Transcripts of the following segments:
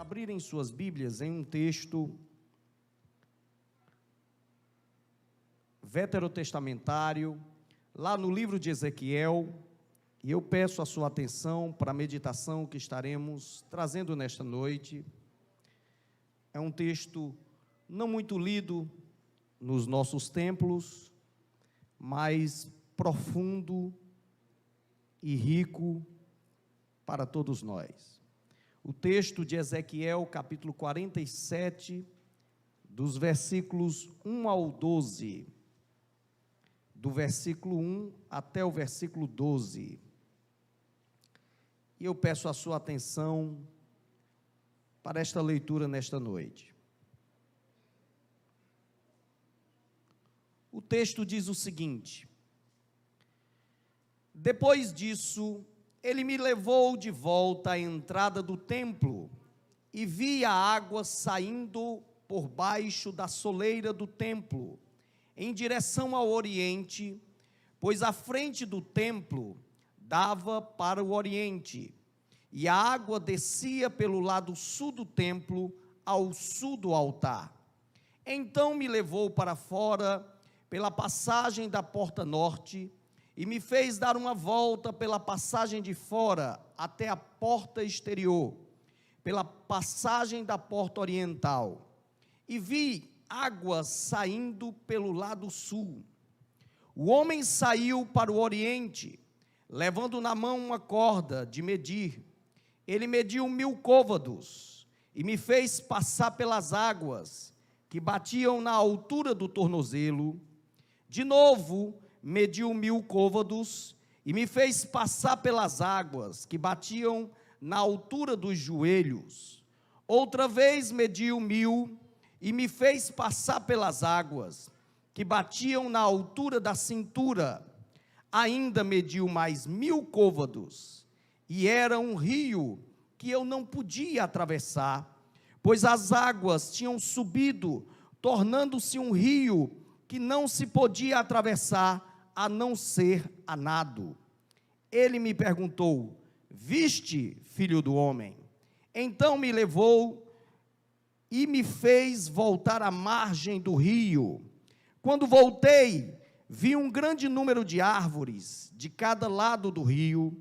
abrirem suas Bíblias em um texto veterotestamentário, lá no livro de Ezequiel, e eu peço a sua atenção para a meditação que estaremos trazendo nesta noite. É um texto não muito lido nos nossos templos, mas profundo e rico para todos nós. O texto de Ezequiel, capítulo 47, dos versículos 1 ao 12, do versículo 1 até o versículo 12. E eu peço a sua atenção para esta leitura nesta noite. O texto diz o seguinte: depois disso, ele me levou de volta à entrada do templo e vi a água saindo por baixo da soleira do templo, em direção ao oriente, pois a frente do templo dava para o oriente, e a água descia pelo lado sul do templo, ao sul do altar. Então me levou para fora, pela passagem da porta norte, e me fez dar uma volta pela passagem de fora até a porta exterior, pela passagem da porta oriental, e vi água saindo pelo lado sul. O homem saiu para o oriente, levando na mão uma corda de medir. Ele mediu 1000 côvados, e me fez passar pelas águas, que batiam na altura do tornozelo. De novo, mediu 1000 côvados, e me fez passar pelas águas, que batiam na altura dos joelhos. Outra vez mediu 1000, e me fez passar pelas águas, que batiam na altura da cintura. Ainda mediu mais 1000 côvados, e era um rio que eu não podia atravessar, pois as águas tinham subido, tornando-se um rio que não se podia atravessar, a não ser a nado. Ele me perguntou: viste, filho do homem? Então me levou e me fez voltar à margem do rio. Quando voltei, vi um grande número de árvores de cada lado do rio.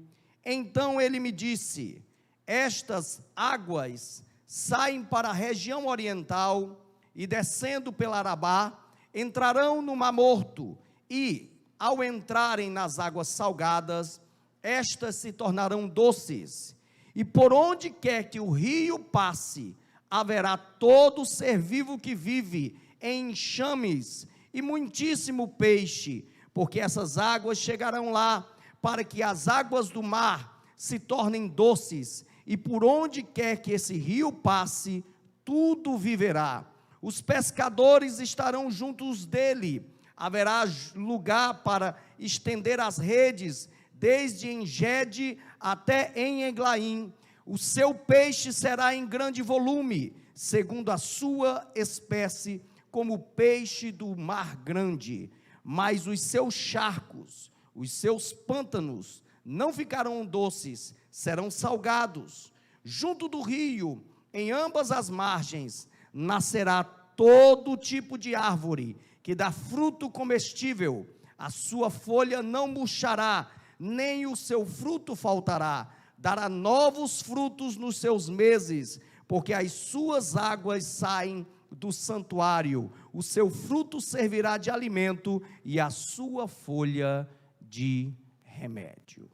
Então ele me disse: estas águas saem para a região oriental e, descendo pela Arabá, entrarão no Mar Morto, e, ao entrarem nas águas salgadas, estas se tornarão doces, e por onde quer que o rio passe, haverá todo ser vivo que vive em enxames e muitíssimo peixe, porque essas águas chegarão lá, para que as águas do mar se tornem doces, e por onde quer que esse rio passe, tudo viverá. Os pescadores estarão juntos dele, haverá lugar para estender as redes, desde Engede até em Eglaim. O seu peixe será em grande volume, segundo a sua espécie, como o peixe do mar grande. Mas os seus charcos, os seus pântanos, não ficarão doces, serão salgados. Junto do rio, em ambas as margens, nascerá todo tipo de árvore que dá fruto comestível. A sua folha não murchará, nem o seu fruto faltará. Dará novos frutos nos seus meses, porque as suas águas saem do santuário. O seu fruto servirá de alimento e a sua folha de remédio.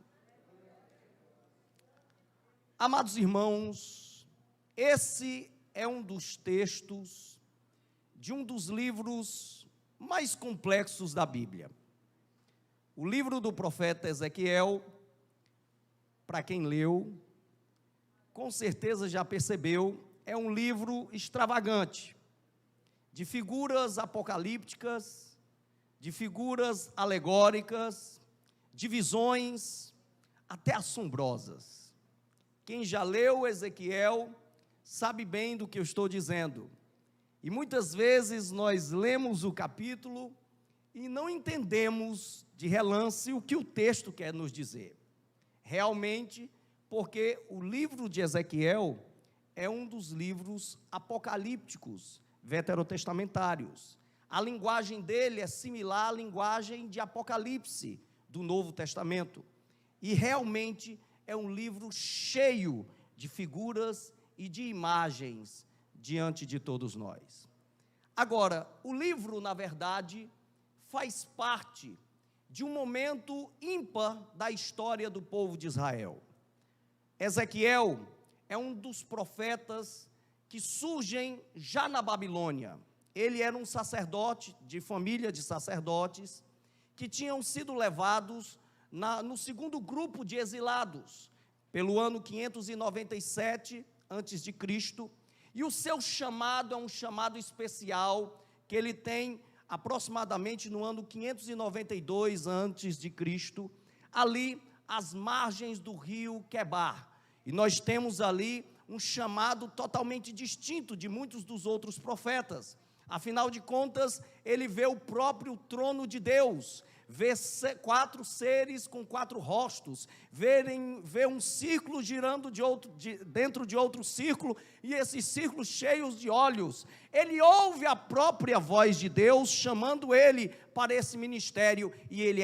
Amados irmãos, esse é um dos textos de um dos livros mais complexos da Bíblia. O livro do profeta Ezequiel, para quem leu, com certeza já percebeu, é um livro extravagante, de figuras apocalípticas, de figuras alegóricas, de visões até assombrosas. Quem já leu Ezequiel sabe bem do que eu estou dizendo. E muitas vezes nós lemos o capítulo e não entendemos de relance o que o texto quer nos dizer. Realmente, porque o livro de Ezequiel é um dos livros apocalípticos veterotestamentários. A linguagem dele é similar à linguagem de Apocalipse do Novo Testamento. E realmente é um livro cheio de figuras e de imagens diante de todos nós. Agora, o livro, na verdade, faz parte de um momento ímpar da história do povo de Israel. Ezequiel é um dos profetas que surgem já na Babilônia. Ele era um sacerdote, de família de sacerdotes, que tinham sido levados no segundo grupo de exilados, pelo ano 597 a.C., e o seu chamado é um chamado especial, que ele tem aproximadamente no ano 592 a.C., ali às margens do rio Quebar. E nós temos ali um chamado totalmente distinto de muitos dos outros profetas. Afinal de contas, ele vê o próprio trono de Deus, vê 4 seres com 4 rostos, vê um círculo girando dentro de outro círculo, e esses círculos cheios de olhos. Ele ouve a própria voz de Deus, chamando ele para esse ministério, e ele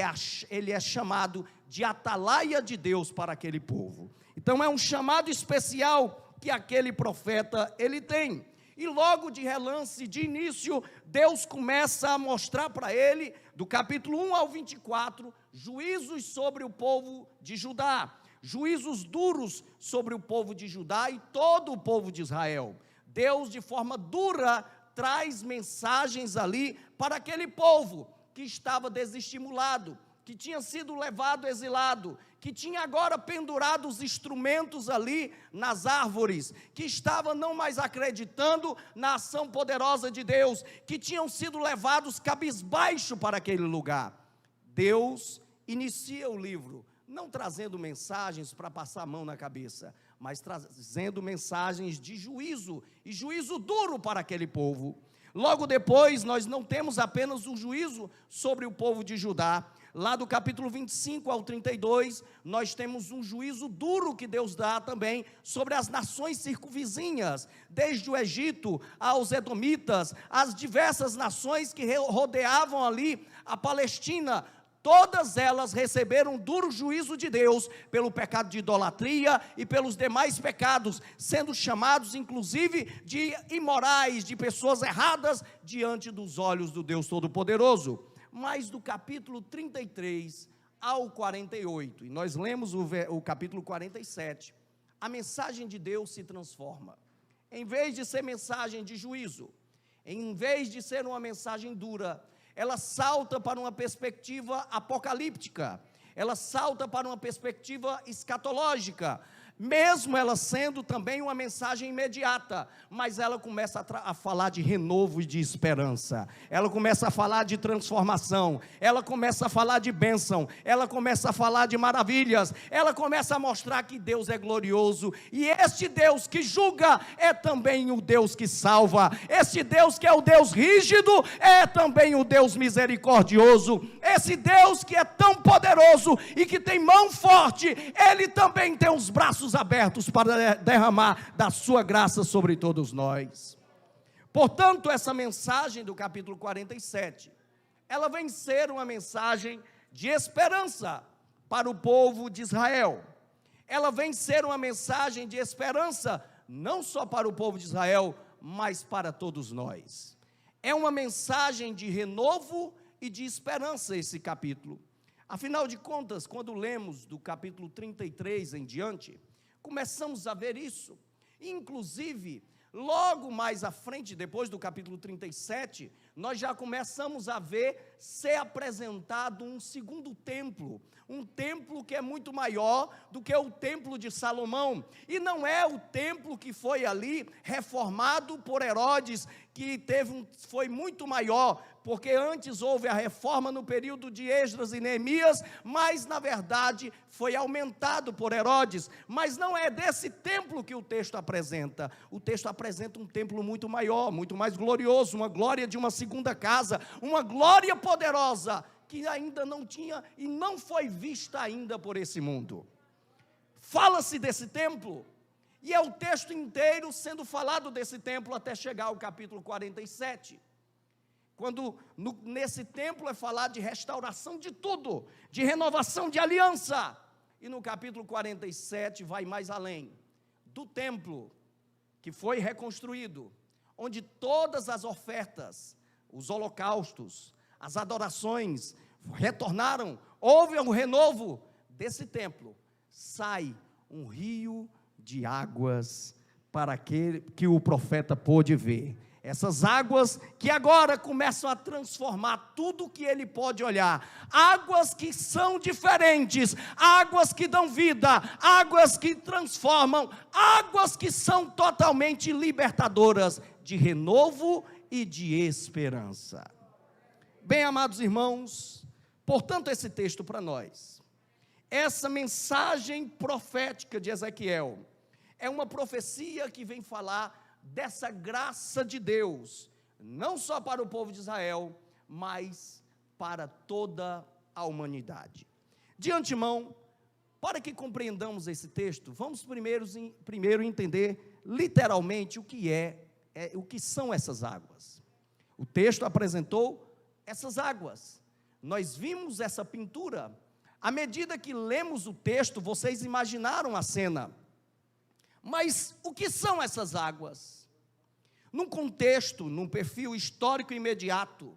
é chamado de atalaia de Deus para aquele povo. Então é um chamado especial que aquele profeta ele tem. E logo de relance, de início, Deus começa a mostrar para ele, do capítulo 1 ao 24, juízos sobre o povo de Judá, juízos duros sobre o povo de Judá e todo o povo de Israel. Deus, de forma dura, traz mensagens ali para aquele povo que estava desestimulado, que tinha sido levado exilado, que tinha agora pendurado os instrumentos ali nas árvores, que estava não mais acreditando na ação poderosa de Deus, que tinham sido levados cabisbaixo para aquele lugar. Deus inicia o livro, não trazendo mensagens para passar a mão na cabeça, mas trazendo mensagens de juízo, e juízo duro para aquele povo. Logo depois, nós não temos apenas o juízo sobre o povo de Judá. Lá do capítulo 25 ao 32, nós temos um juízo duro que Deus dá também sobre as nações circunvizinhas, desde o Egito aos Edomitas, as diversas nações que rodeavam ali a Palestina. Todas elas receberam um duro juízo de Deus pelo pecado de idolatria e pelos demais pecados, sendo chamados inclusive de imorais, de pessoas erradas diante dos olhos do Deus Todo-Poderoso. Mas do capítulo 33 ao 48, e nós lemos o capítulo 47, a mensagem de Deus se transforma. Em vez de ser mensagem de juízo, em vez de ser uma mensagem dura, ela salta para uma perspectiva apocalíptica, ela salta para uma perspectiva escatológica, mesmo ela sendo também uma mensagem imediata, mas ela começa a falar de renovo e de esperança, ela começa a falar de transformação, ela começa a falar de bênção, ela começa a falar de maravilhas, ela começa a mostrar que Deus é glorioso, e este Deus que julga é também o Deus que salva, este Deus que é o Deus rígido é também o Deus misericordioso, esse Deus que é tão poderoso e que tem mão forte, ele também tem os braços abertos para derramar da sua graça sobre todos nós. Portanto, essa mensagem do capítulo 47, ela vem ser uma mensagem de esperança para o povo de Israel. Ela vem ser uma mensagem de esperança não só para o povo de Israel, mas para todos nós. É uma mensagem de renovo e de esperança esse capítulo. Afinal de contas, quando lemos do capítulo 33 em diante, começamos a ver isso. Inclusive, logo mais à frente, depois do capítulo 37, nós já começamos a ver ser apresentado um segundo templo, um templo que é muito maior do que o templo de Salomão, e não é o templo que foi ali reformado por Herodes, que foi muito maior, porque antes houve a reforma no período de Esdras e Neemias, mas na verdade foi aumentado por Herodes. Mas não é desse templo que o texto apresenta um templo muito maior, muito mais glorioso, uma glória de uma segunda casa, uma glória poderosa, que ainda não tinha e não foi vista ainda por esse mundo. Fala-se desse templo, E é o texto inteiro sendo falado desse templo até chegar ao capítulo 47. Quando nesse templo é falado de restauração de tudo, de renovação de aliança. E no capítulo 47 vai mais além, do templo que foi reconstruído, onde todas as ofertas, os holocaustos, as adorações retornaram, houve um renovo desse templo, sai um rio de águas para aquele que o profeta pôde ver. Essas águas que agora começam a transformar tudo que ele pode olhar. Águas que são diferentes, águas que dão vida, águas que transformam, águas que são totalmente libertadoras de renovo e de esperança. Bem, amados irmãos, portanto esse texto para nós, essa mensagem profética de Ezequiel, é uma profecia que vem falar dessa graça de Deus, não só para o povo de Israel, mas para toda a humanidade. De antemão, para que compreendamos esse texto, vamos primeiro entender literalmente o que são essas águas. O texto apresentou essas águas, nós vimos essa pintura. À medida que lemos o texto, vocês imaginaram a cena. Mas o que são essas águas? Num contexto, num perfil histórico imediato,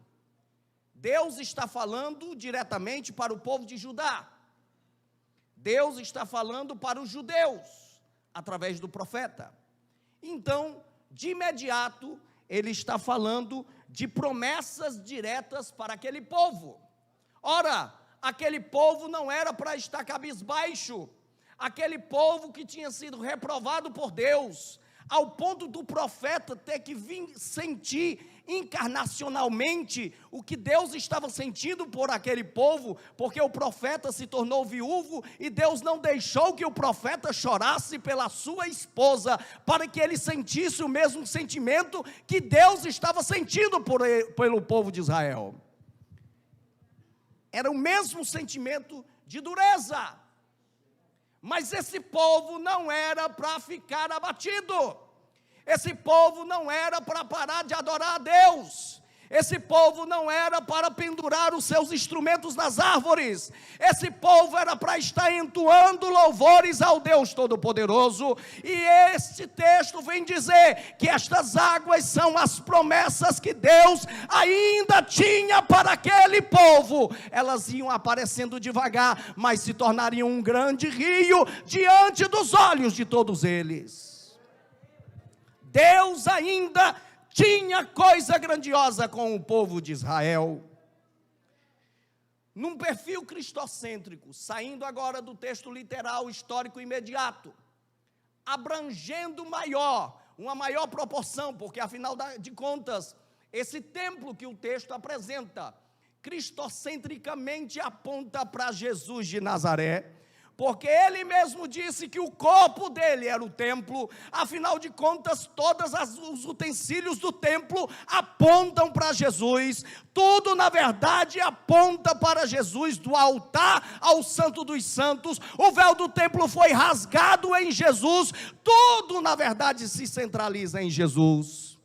Deus está falando diretamente para o povo de Judá. Deus está falando para os judeus, através do profeta. Então, de imediato, ele está falando de promessas diretas para aquele povo. Ora, aquele povo não era para estar cabisbaixo, aquele povo que tinha sido reprovado por Deus, ao ponto do profeta ter que vir sentir encarnacionalmente o que Deus estava sentindo por aquele povo, porque o profeta se tornou viúvo e Deus não deixou que o profeta chorasse pela sua esposa, para que ele sentisse o mesmo sentimento que Deus estava sentindo pelo povo de Israel. Era o mesmo sentimento de dureza. Mas esse povo não era para ficar abatido, esse povo não era para parar de adorar a Deus, esse povo não era para pendurar os seus instrumentos nas árvores, esse povo era para estar entoando louvores ao Deus Todo-Poderoso. E este texto vem dizer que estas águas são as promessas que Deus ainda tinha para aquele povo. Elas iam aparecendo devagar, mas se tornariam um grande rio diante dos olhos de todos eles. Deus ainda tinha coisa grandiosa com o povo de Israel. Num perfil cristocêntrico, saindo agora do texto literal, histórico imediato, abrangendo uma maior proporção, porque afinal de contas, esse templo que o texto apresenta, cristocentricamente aponta para Jesus de Nazaré, porque ele mesmo disse que o corpo dele era o templo. Afinal de contas, todos os utensílios do templo apontam para Jesus, tudo na verdade aponta para Jesus, do altar ao Santo dos Santos. O véu do templo foi rasgado em Jesus, tudo na verdade se centraliza em Jesus.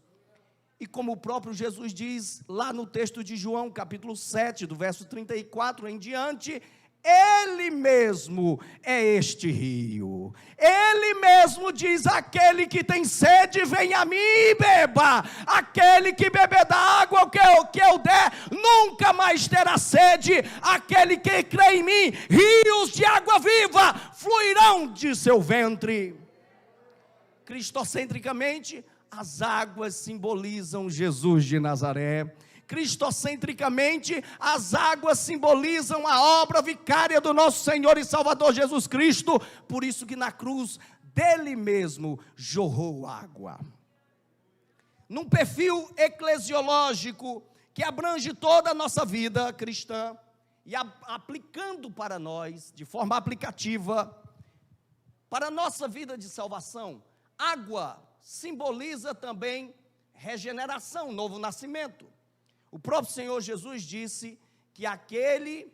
E como o próprio Jesus diz lá no texto de João, capítulo 7, do verso 34 em diante, Ele mesmo é este rio. Ele mesmo diz: aquele que tem sede, vem a mim e beba. Aquele que beber da água que eu der, nunca mais terá sede. Aquele que crê em mim, rios de água viva fluirão de seu ventre. Cristocentricamente, as águas simbolizam Jesus de Nazaré. Cristocentricamente, as águas simbolizam a obra vicária do nosso Senhor e Salvador Jesus Cristo. Por isso que na cruz dele mesmo jorrou água. Num perfil eclesiológico que abrange toda a nossa vida cristã, e aplicando para nós, de forma aplicativa, para a nossa vida de salvação, água simboliza também regeneração, novo nascimento. O próprio Senhor Jesus disse que aquele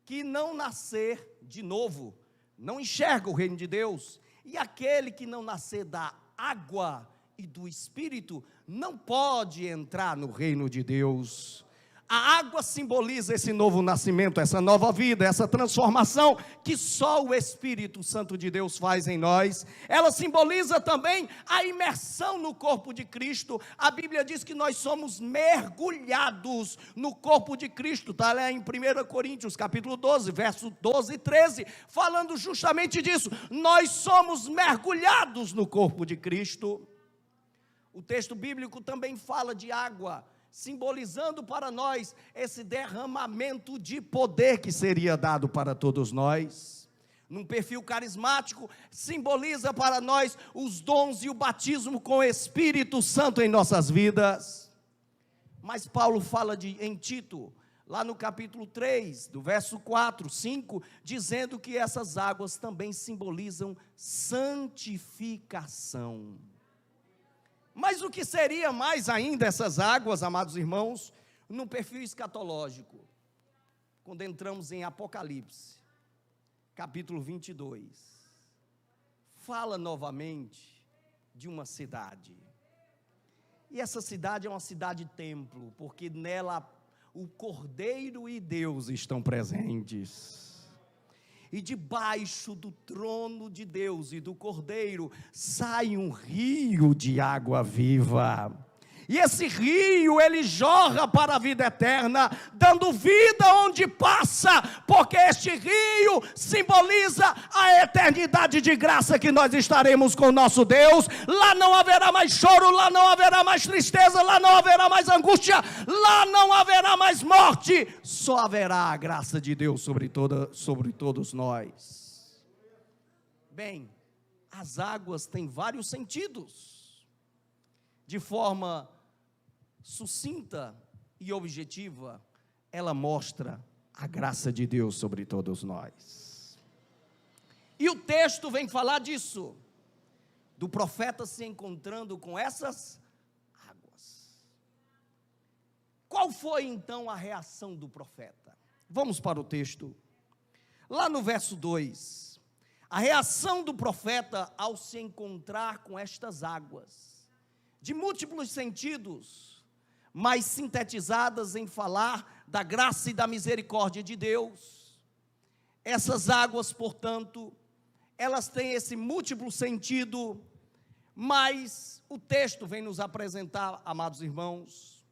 que não nascer de novo, não enxerga o reino de Deus. E aquele que não nascer da água e do Espírito não pode entrar no reino de Deus. A água simboliza esse novo nascimento, essa nova vida, essa transformação que só o Espírito Santo de Deus faz em nós. Ela simboliza também a imersão no corpo de Cristo. A Bíblia diz que nós somos mergulhados no corpo de Cristo. Está lá em 1 Coríntios, capítulo 12, verso 12 e 13, falando justamente disso. Nós somos mergulhados no corpo de Cristo. O texto bíblico também fala de água, simbolizando para nós esse derramamento de poder que seria dado para todos nós. Num perfil carismático, simboliza para nós os dons e o batismo com o Espírito Santo em nossas vidas. Mas Paulo fala em Tito, lá no capítulo 3, do verso 4, 5, dizendo que essas águas também simbolizam santificação. Mas o que seria mais ainda essas águas, amados irmãos, no perfil escatológico? Quando entramos em Apocalipse, capítulo 22, fala novamente de uma cidade. E essa cidade é uma cidade-templo, porque nela o Cordeiro e Deus estão presentes. E debaixo do trono de Deus e do Cordeiro sai um rio de água viva. E esse rio, ele jorra para a vida eterna, dando vida onde passa, porque este rio simboliza a eternidade de graça que nós estaremos com o nosso Deus. Lá não haverá mais choro, lá não haverá mais tristeza, lá não haverá mais angústia, lá não haverá mais morte, só haverá a graça de Deus sobre todos nós. Bem, as águas têm vários sentidos. De forma sucinta e objetiva, ela mostra a graça de Deus sobre todos nós. E o texto vem falar disso, do profeta se encontrando com essas águas. Qual foi então a reação do profeta? Vamos para o texto. Lá no verso 2, a reação do profeta ao se encontrar com estas águas, de múltiplos sentidos, mas sintetizadas em falar da graça e da misericórdia de Deus. Essas águas, portanto, elas têm esse múltiplo sentido, mas o texto vem nos apresentar, amados irmãos,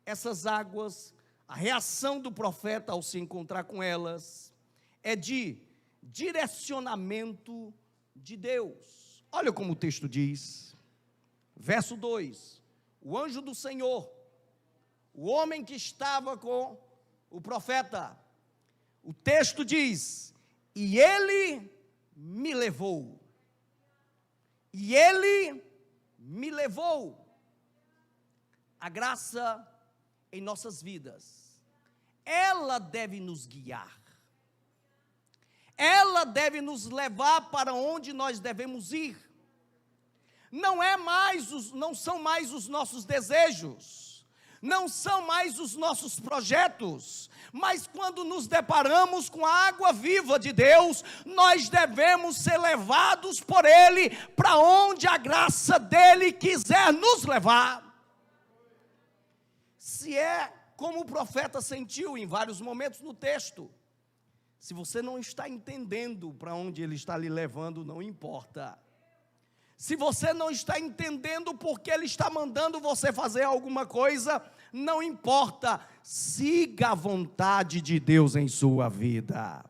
essas águas, a reação do profeta ao se encontrar com elas, é de direcionamento de Deus. Olha como o texto diz, verso 2, o anjo do Senhor, o homem que estava com o profeta, o texto diz, e ele me levou, a graça em nossas vidas, ela deve nos guiar, ela deve nos levar para onde nós devemos ir. Não são mais os nossos desejos, não são mais os nossos projetos, mas quando nos deparamos com a água viva de Deus, nós devemos ser levados por Ele, para onde a graça dEle quiser nos levar. Se é como o profeta sentiu em vários momentos no texto, se você não está entendendo para onde Ele está lhe levando, não importa. Se você não está entendendo porque Ele está mandando você fazer alguma coisa, não importa, siga a vontade de Deus em sua vida.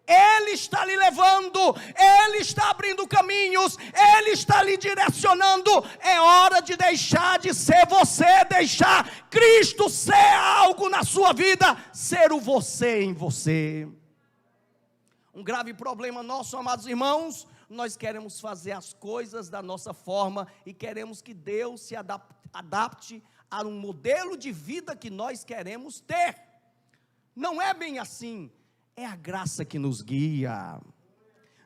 Ele está lhe levando, Ele está abrindo caminhos, Ele está lhe direcionando. É hora de deixar de ser você, deixar Cristo ser algo na sua vida, ser o você em você. Um grave problema nosso, amados irmãos, nós queremos fazer as coisas da nossa forma e queremos que Deus se adapte a um modelo de vida que nós queremos ter. Não é bem assim, é a graça que nos guia.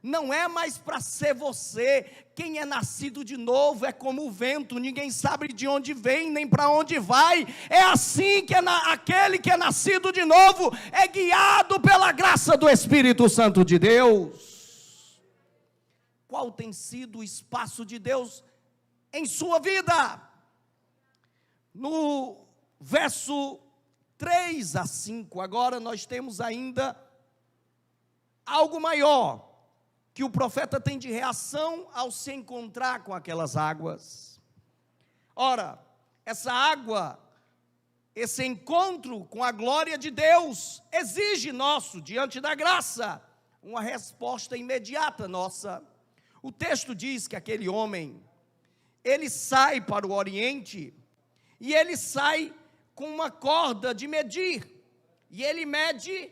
Não é mais para ser você. Quem é nascido de novo é como o vento, ninguém sabe de onde vem nem para onde vai. É assim que aquele que é nascido de novo é guiado pela graça do Espírito Santo de Deus. qual tem sido o espaço de Deus em sua vida. No verso 3 a 5, agora nós temos ainda algo maior, que o profeta tem de reação ao se encontrar com aquelas águas. Ora, essa água, esse encontro com a glória de Deus, exige nosso, diante da graça, uma resposta imediata nossa. O texto diz que aquele homem, ele sai para o Oriente, e ele sai com uma corda de medir, e ele mede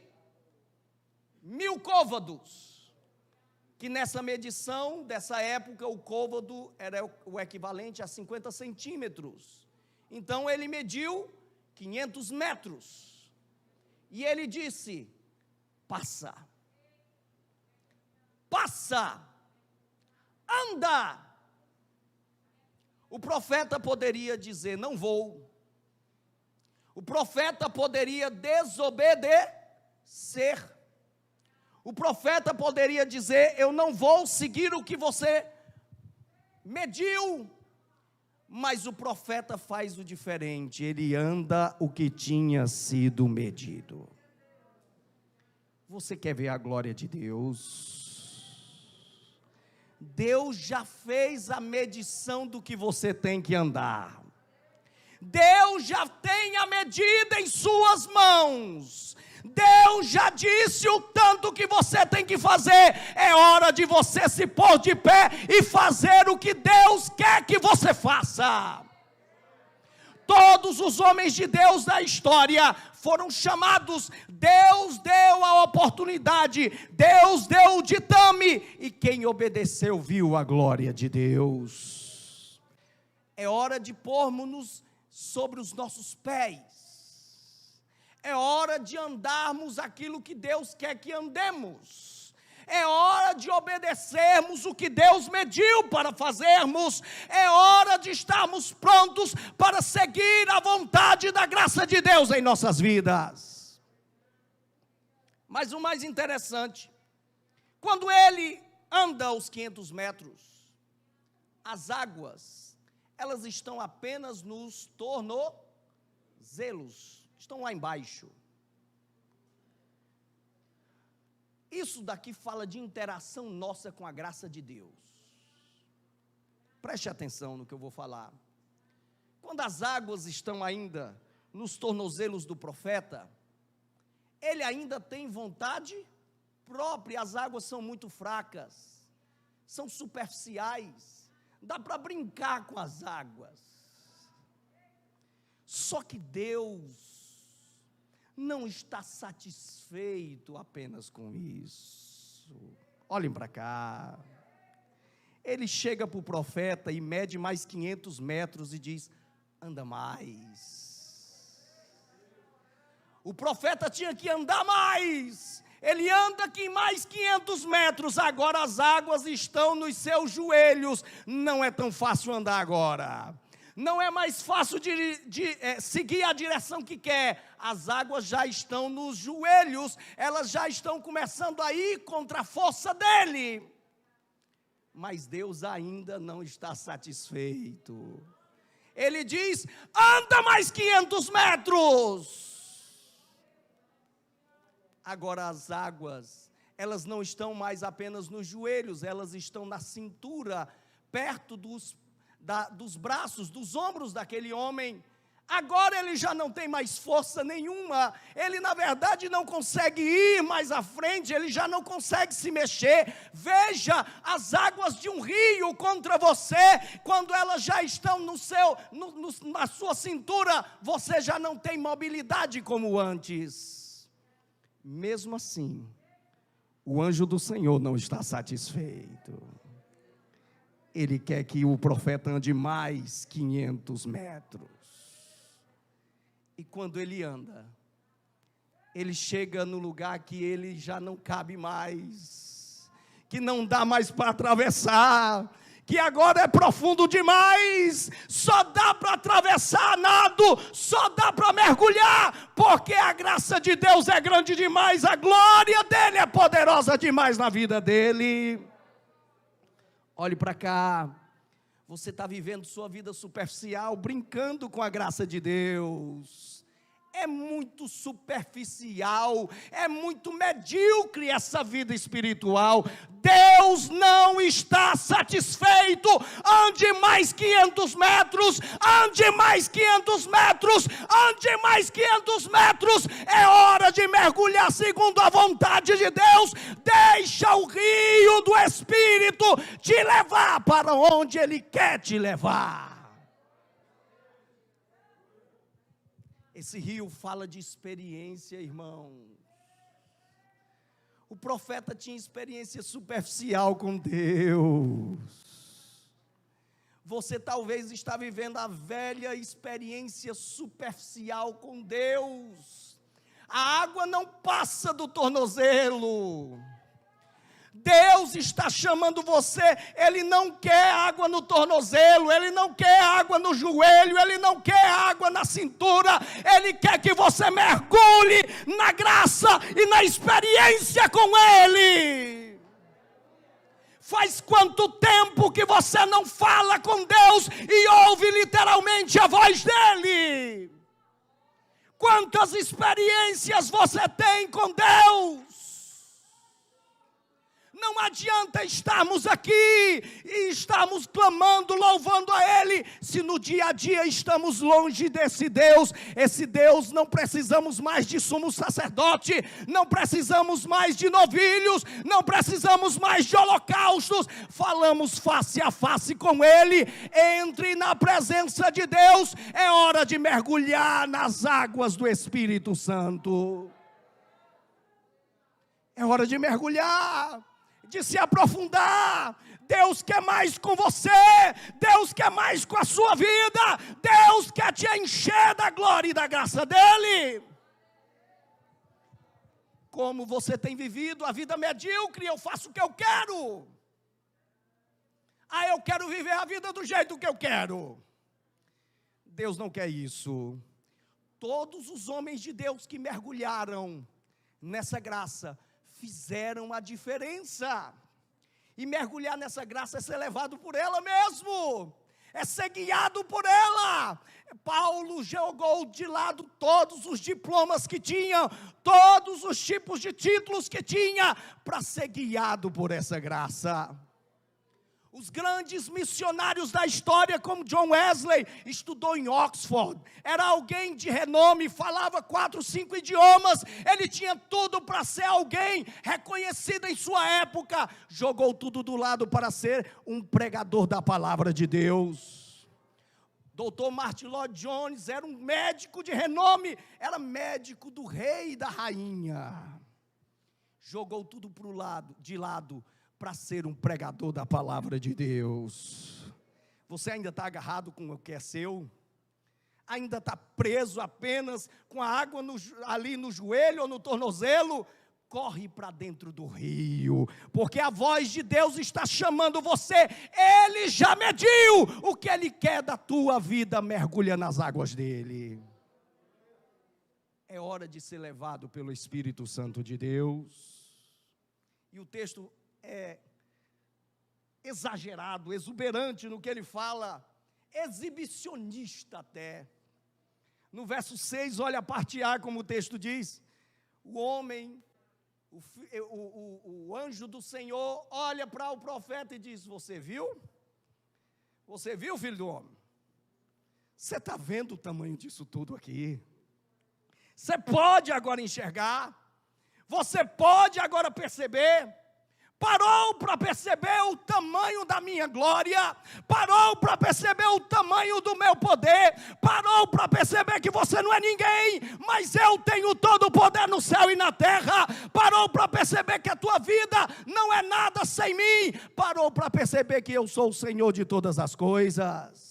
1000 côvados, que nessa medição dessa época, o côvado era o equivalente a 50 centímetros, então ele mediu 500 metros, e ele disse: passa, anda. O profeta poderia dizer: não vou. O profeta poderia desobedecer. O profeta poderia dizer: eu não vou seguir o que você mediu. Mas o profeta faz o diferente, ele anda o que tinha sido medido. Você quer ver a glória de Deus? Deus já fez a medição do que você tem que andar. Deus já tem a medida em suas mãos. Deus já disse o tanto que você tem que fazer. É hora de você se pôr de pé e fazer o que Deus quer que você faça. Todos os homens de Deus da história foram chamados. Deus deu a oportunidade, Deus deu o ditame, e quem obedeceu viu a glória de Deus. É hora de pormos-nos sobre os nossos pés. É hora de andarmos aquilo que Deus quer que andemos. É hora de obedecermos o que Deus mediu para fazermos. É hora de estarmos prontos para seguir a vontade da graça de Deus em nossas vidas. Mas o mais interessante, quando ele anda os 500 metros, as águas, elas estão apenas nos tornozelos. Estão lá embaixo. Isso daqui fala de interação nossa com a graça de Deus. Preste atenção no que eu vou falar. Quando as águas estão ainda nos tornozelos do profeta, ele ainda tem vontade própria. As águas são muito fracas, são superficiais, dá para brincar com as águas. Só que Deus não está satisfeito apenas com isso. Olhem para cá. Ele chega para o profeta e mede mais 500 metros e diz: anda mais. O profeta tinha que andar mais. Ele anda aqui mais 500 metros. Agora as águas estão nos seus joelhos. Não é tão fácil andar agora. Não é mais fácil de seguir a direção que quer. As águas já estão nos joelhos, elas já estão começando a ir contra a força dele. Mas Deus ainda não está satisfeito. Ele diz: anda mais 500 metros. Agora as águas, elas não estão mais apenas nos joelhos, elas estão na cintura, perto dos braços, dos ombros daquele homem. Agora ele já não tem mais força nenhuma, ele na verdade não consegue ir mais à frente, ele já não consegue se mexer. Veja as águas de um rio contra você, quando elas já estão na sua cintura, você já não tem mobilidade como antes. Mesmo assim, o anjo do Senhor não está satisfeito. Ele quer que o profeta ande mais 500 metros. E quando ele anda, ele chega no lugar que ele já não cabe mais, que não dá mais para atravessar, que agora é profundo demais, só dá para atravessar nado, só dá para mergulhar, porque a graça de Deus é grande demais, a glória dele é poderosa demais na vida dele. Olhe para cá. Você está vivendo sua vida superficial, brincando com a graça de Deus. É muito superficial, é muito medíocre essa vida espiritual. Deus não está satisfeito. Ande mais 500 metros, ande mais 500 metros, ande mais 500 metros. É hora de mergulhar segundo a vontade de Deus. Deixa o rio do Espírito te levar para onde Ele quer te levar. Esse rio fala de experiência, irmão. O profeta tinha experiência superficial com Deus. Você talvez está vivendo a velha experiência superficial com Deus. A água não passa do tornozelo. Deus está chamando você. Ele não quer água no tornozelo, Ele não quer água no joelho, Ele não quer água na cintura. Ele quer que você mergulhe na graça e na experiência com Ele. Faz quanto tempo que você não fala com Deus e ouve literalmente a voz dEle? Quantas experiências você tem com Deus? Não adianta estarmos aqui e estarmos clamando, louvando a Ele, se no dia a dia estamos longe desse Deus. Esse Deus, não precisamos mais de sumo sacerdote, não precisamos mais de novilhos, não precisamos mais de holocaustos. Falamos face a face com Ele. Entre na presença de Deus. É hora de mergulhar nas águas do Espírito Santo. É hora de mergulhar, de se aprofundar. Deus quer mais com você, Deus quer mais com a sua vida, Deus quer te encher da glória e da graça dEle. Como você tem vivido a vida medíocre? Eu faço o que eu quero. Eu quero viver a vida do jeito que eu quero. Deus não quer isso. Todos os homens de Deus que mergulharam nessa graça fizeram a diferença. E mergulhar nessa graça é ser levado por ela mesmo, é ser guiado por ela. Paulo jogou de lado todos os diplomas que tinha, todos os tipos de títulos que tinha, para ser guiado por essa graça. Os grandes missionários da história, como John Wesley, estudou em Oxford, era alguém de renome, falava 4, 5 idiomas, ele tinha tudo para ser alguém reconhecido em sua época, jogou tudo do lado para ser um pregador da palavra de Deus. Dr. Martin Lloyd Jones era um médico de renome, era médico do rei e da rainha, jogou tudo de lado, para ser um pregador da palavra de Deus. Você ainda está agarrado com o que é seu? Ainda está preso apenas com a água ali no joelho ou no tornozelo? Corre para dentro do rio, porque a voz de Deus está chamando você. Ele já mediu o que Ele quer da tua vida. Mergulha nas águas dEle. É hora de ser levado pelo Espírito Santo de Deus. E o texto é exagerado, exuberante no que ele fala, exibicionista até. No verso 6, olha a parte A, como o texto diz: o homem, o anjo do Senhor olha para o profeta e diz: você viu? Você viu, filho do homem? Você está vendo o tamanho disso tudo aqui? Você pode agora enxergar? Você pode agora perceber? Parou para perceber o tamanho da minha glória? Parou para perceber o tamanho do meu poder? Parou para perceber que você não é ninguém, mas eu tenho todo o poder no céu e na terra? Parou para perceber que a tua vida não é nada sem mim? Parou para perceber que eu sou o Senhor de todas as coisas?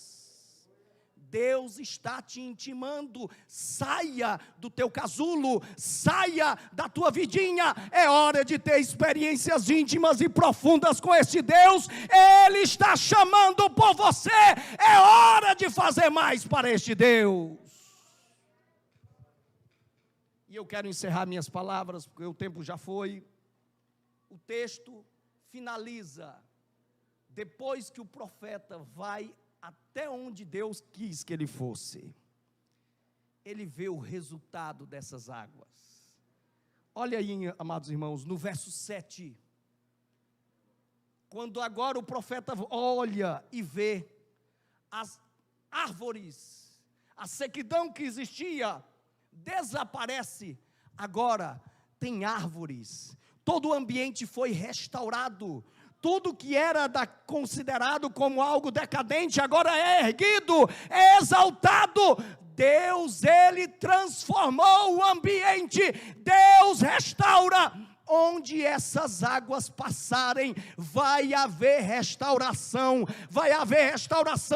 Deus está te intimando: saia do teu casulo, saia da tua vidinha. É hora de ter experiências íntimas e profundas com este Deus. Ele está chamando por você. É hora de fazer mais para este Deus. E eu quero encerrar minhas palavras, porque o tempo já foi. O texto finaliza depois que o profeta vai até onde Deus quis que ele fosse, ele vê o resultado dessas águas. Olha aí, amados irmãos, no verso 7. Quando agora o profeta olha e vê as árvores, a sequidão que existia, desaparece. Agora tem árvores, todo o ambiente foi restaurado. Tudo que era considerado como algo decadente, agora é erguido, é exaltado. Deus, Ele transformou o ambiente, Deus restaura. Onde essas águas passarem, vai haver restauração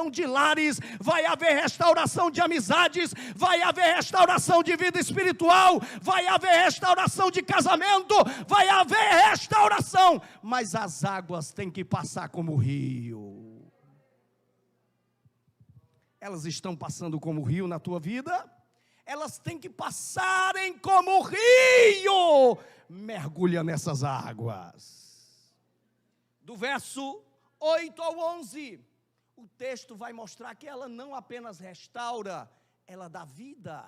de lares, vai haver restauração de amizades, vai haver restauração de vida espiritual, vai haver restauração de casamento, vai haver restauração, mas as águas têm que passar como rio. Elas estão passando como rio na tua vida? Elas têm que passarem como rio. Mergulha nessas águas. Do verso 8 ao 11, o texto vai mostrar que ela não apenas restaura, ela dá vida.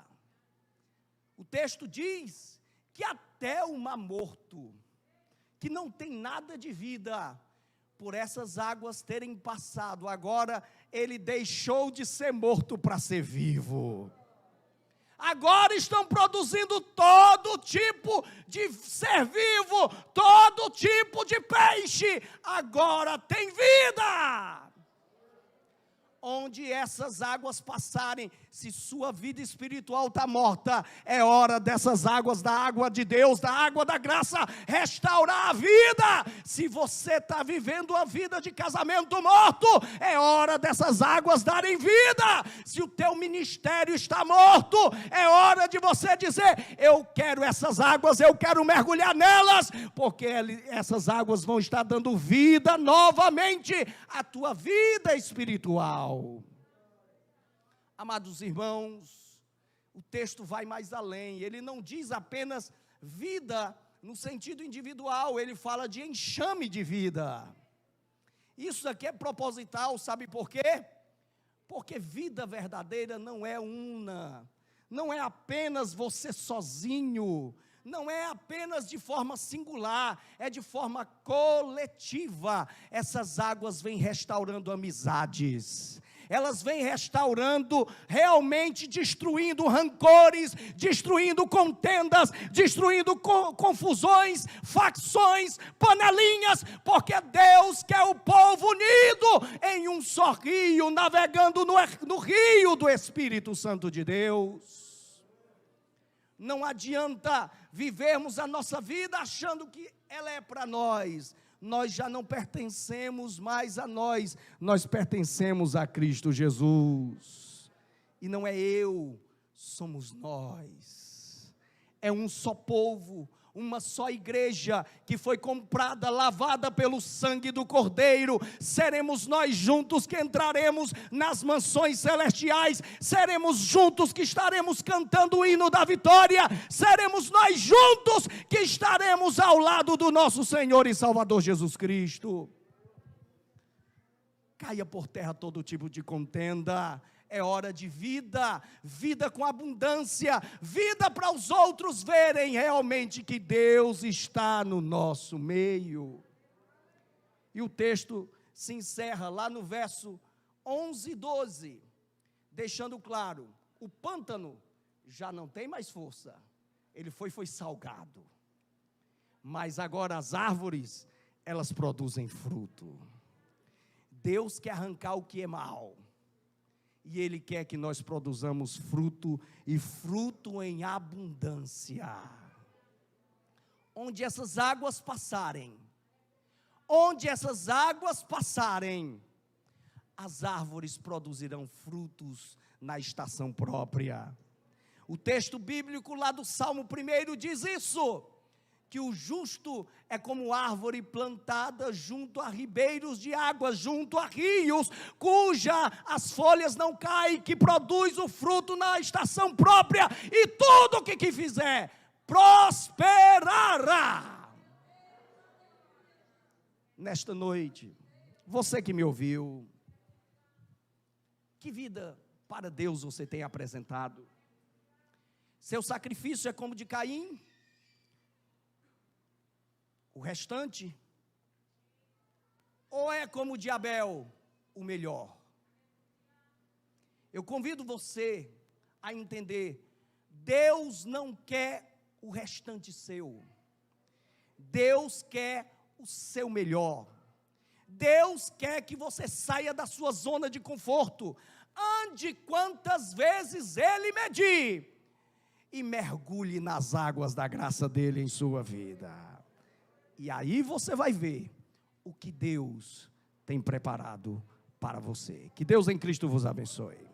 O texto diz que até o mar morto, que não tem nada de vida, por essas águas terem passado, agora ele deixou de ser morto para ser vivo. Agora estão produzindo todo tipo de ser vivo, todo tipo de peixe, agora tem vida. Onde essas águas passarem, se sua vida espiritual está morta, é hora dessas águas, da água de Deus, da água da graça, restaurar a vida. Se você está vivendo a vida de casamento morto, é hora dessas águas darem vida. Se o teu ministério está morto, é hora de você dizer: eu quero essas águas, eu quero mergulhar nelas, porque essas águas vão estar dando vida novamente à tua vida espiritual. Amados irmãos, o texto vai mais além. Ele não diz apenas vida no sentido individual, ele fala de enxame de vida. Isso aqui é proposital, sabe por quê? Porque vida verdadeira não é una, não é apenas você sozinho, não é apenas de forma singular, é de forma coletiva. Essas águas vêm restaurando amizades, elas vêm restaurando, realmente destruindo rancores, destruindo contendas, destruindo confusões, facções, panelinhas, porque Deus quer o povo unido em um só rio, navegando no rio do Espírito Santo de Deus. Não adianta vivermos a nossa vida achando que ela é para nós. Nós já não pertencemos mais a nós pertencemos a Cristo Jesus. E não é eu, somos nós. É um só povo, uma só igreja, que foi comprada, lavada pelo sangue do Cordeiro. Seremos nós juntos que entraremos nas mansões celestiais, seremos juntos que estaremos cantando o hino da vitória, seremos nós juntos que estaremos ao lado do nosso Senhor e Salvador Jesus Cristo. Caia por terra todo tipo de contenda. É hora de vida, vida com abundância, vida para os outros verem realmente que Deus está no nosso meio. E o texto se encerra lá no verso 11 e 12, deixando claro: o pântano já não tem mais força, ele foi salgado, mas agora as árvores, elas produzem fruto. Deus quer arrancar o que é mal, e Ele quer que nós produzamos fruto, e fruto em abundância. Onde essas águas passarem, as árvores produzirão frutos na estação própria. O texto bíblico lá do Salmo 1 diz isso, que o justo é como árvore plantada junto a ribeiros de águas, junto a rios, cuja as folhas não caem, que produz o fruto na estação própria, e tudo o que fizer, prosperará. Nesta noite, Você que me ouviu, que vida para Deus você tem apresentado? Seu sacrifício é como de Caim? O restante? Ou é como de Abel, o melhor? Eu convido você a entender, Deus não quer o restante seu. Deus quer o seu melhor. Deus quer que você saia da sua zona de conforto. Ande quantas vezes Ele medir e mergulhe nas águas da graça dEle em sua vida. E aí você vai ver o que Deus tem preparado para você. Que Deus em Cristo vos abençoe.